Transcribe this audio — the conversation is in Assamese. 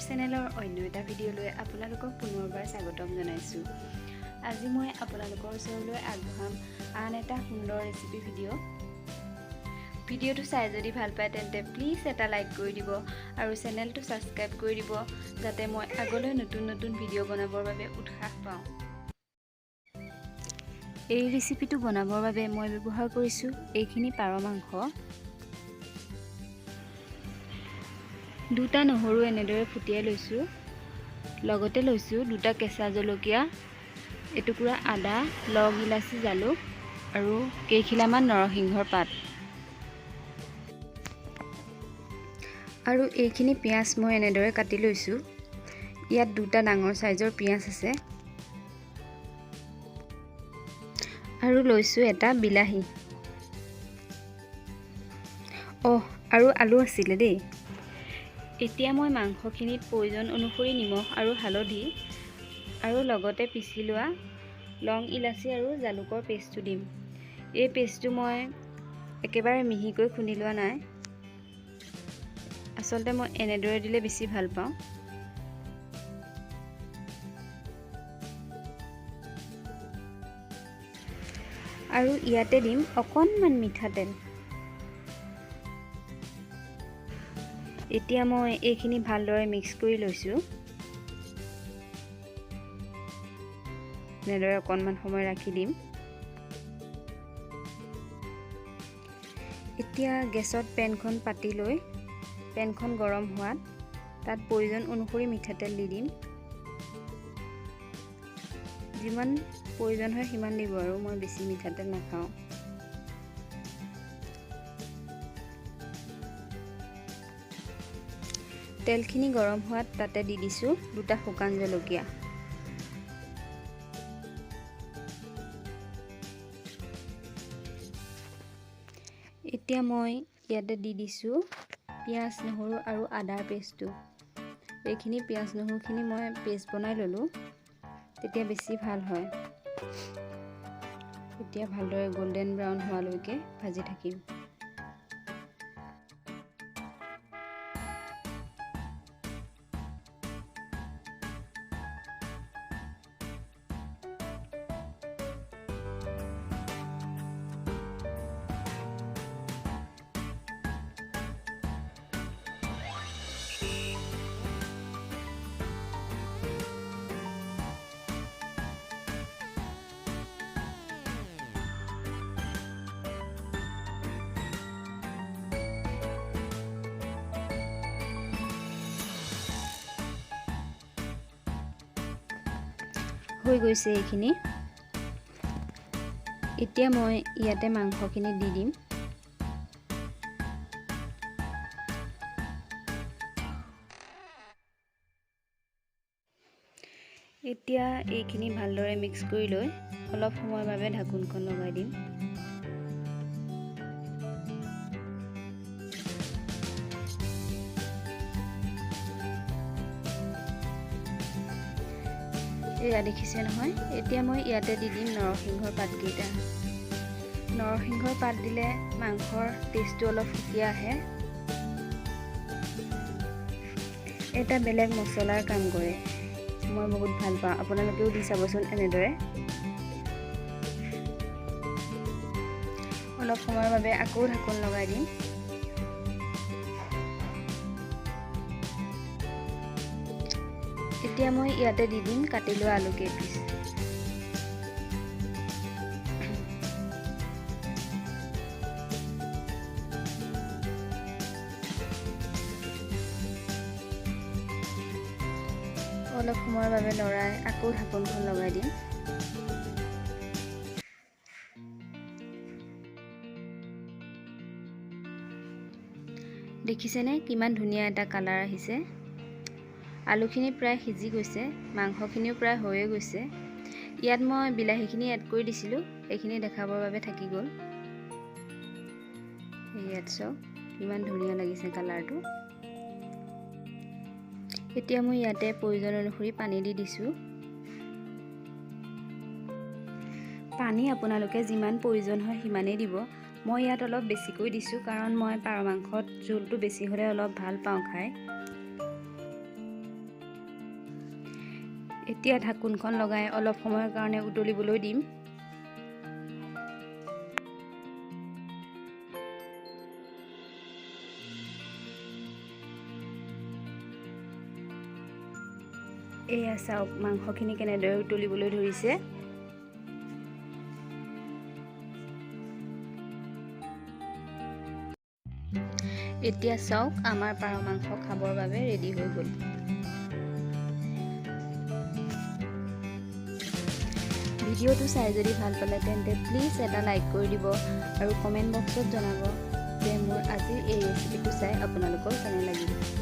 চেনেলৰ অন্য এটা ভিডিঅ'লৈ আপোনালোকক পুনৰবাৰ স্বাগতম জনাইছোঁ। আজি মই আপোনালোকৰ ওচৰলৈ আগবঢ়াম আন এটা সুন্দৰ ৰেচিপি ভিডিঅ'টো চাই যদি ভাল পায় তেন্তে প্লিজ এটা লাইক কৰি দিব আৰু চেনেলটো ছাবস্ক্ৰাইব কৰি দিব যাতে মই আগলৈ নতুন নতুন ভিডিঅ' বনাবৰ বাবে উৎসাহ পাওঁ। এই ৰেচিপিটো বনাবৰ বাবে মই ব্যৱহাৰ কৰিছোঁ এইখিনি পাৰ মাংস, দুটা নহৰু এনেদৰে ফুটিয়াই লৈছোঁ, লগতে লৈছোঁ দুটা কেঁচা জলকীয়া, এটুকুৰা আদা, লং, ইলাচি, জালুক আৰু কেইখিলামান নৰসিংহৰ পাত। আৰু এইখিনি পিঁয়াজ মই এনেদৰে কাটি লৈছোঁ। ইয়াত দুটা ডাঙৰ চাইজৰ পিঁয়াজ আছে আৰু লৈছোঁ এটা বিলাহী। আৰু আলু আছিলে দেই। এতিয়া মই মাংসখিনিত প্ৰয়োজন অনুসৰি নিমখ আৰু হালধি আৰু লগতে পিচি লোৱা লং, ইলাচি আৰু জালুকৰ পেষ্টটো দিম। এই পেষ্টটো মই একেবাৰে মিহিকৈ খুন্দি লোৱা নাই, আচলতে মই এনেদৰে দিলে বেছি ভাল পাওঁ। আৰু ইয়াতে দিম অকণমান মিঠাতেল। এতিয়া মই এইখিনি ভালদৰে মিক্স কৰি লৈছোঁ। এনেদৰে অকণমান সময় ৰাখি দিম। এতিয়া গেছত পেনখন পাতি লৈ পেনখন গৰম হোৱাত তাত প্ৰয়োজন অনুসৰি মিঠাতেল দি দিম। যিমান প্ৰয়োজন হয় সিমান দিব আৰু মই বেছি মিঠাতেল নাখাওঁ। তেলখিনি গৰম হোৱাত তাতে দি দিছোঁ দুটা শুকান জলকীয়া। এতিয়া মই ইয়াতে দি দিছোঁ পিঁয়াজ, নহৰু আৰু আদাৰ পেষ্টটো। এইখিনি পিঁয়াজ নহৰুখিনি মই পেষ্ট বনাই ল'লোঁ, তেতিয়া বেছি ভাল হয়। এতিয়া ভালদৰে গোল্ডেন ব্ৰাউন হোৱালৈকে ভাজি থাকিম। হৈ গৈছে এইখিনি। এতিয়া মই ইয়াতে মাংসখিনি দি দিম। এতিয়া এইখিনি ভালদৰে মিক্স কৰি লৈ অলপ সময়ৰ বাবে ঢাকোনখন লগাই দিম। এয়া দেখিছে নহয়। এতিয়া মই ইয়াতে দি দিম নৰসিংহৰ পাতকেইটা। নৰসিংহৰ পাত দিলে মাংসৰ টেষ্টটো অলপ সুকীয়া আহে। এটা বেলেগ মছলাৰ কাম কৰে, মই বহুত ভাল পাওঁ। আপোনালোকেও দি চাবচোন এনেদৰে। অলপ সময়ৰ বাবে আকৌ ঢাকোন লগাই দিম। এতিয়া মই ইয়াতে দি দিম কাটি লোৱা আলু কেইপিচ। অলপ সময়ৰ বাবে লৰাই আকৌ ঢাকোনখন লগাই দিম। দেখিছেনে কিমান ধুনীয়া এটা কালাৰ আহিছে। আলুখিনি প্ৰায় সিজি গৈছে, মাংসখিনিও প্ৰায় হৈয়ে গৈছে। ইয়াত মই বিলাহীখিনি এড কৰি দিছিলোঁ, এইখিনি দেখাবৰ বাবে থাকি গ'ল। ইয়াত চাওক কিমান ধুনীয়া লাগিছে কালাৰটো। এতিয়া মই ইয়াতে প্ৰয়োজন অনুসৰি পানী দি দিছোঁ। পানী আপোনালোকে যিমান প্ৰয়োজন হয় সিমানেই দিব। মই ইয়াত অলপ বেছিকৈ দিছোঁ কাৰণ মই পাৰ মাংসত জোলটো বেছি হ'লে অলপ ভাল পাওঁ খাই। এতিয়া ঢাকোনখন লগাই অলপ সময়ৰ কাৰণে উতলিবলৈ দিম। এয়া চাওক মাংসখিনি কেনেদৰে উতলিবলৈ ধৰিছে। এতিয়া চাওক আমাৰ পাৰ মাংস খাবৰ বাবে ৰেডি হৈ গ'ল। ভিডিঅ'টো চাই যদি ভাল পালে তেন্তে প্লিজ এটা লাইক কৰি দিব আৰু কমেণ্ট বক্সত জনাব যে মোৰ আজিৰ এই ৰেচিপিটো চাই আপোনালোকৰ কেনে লাগিল।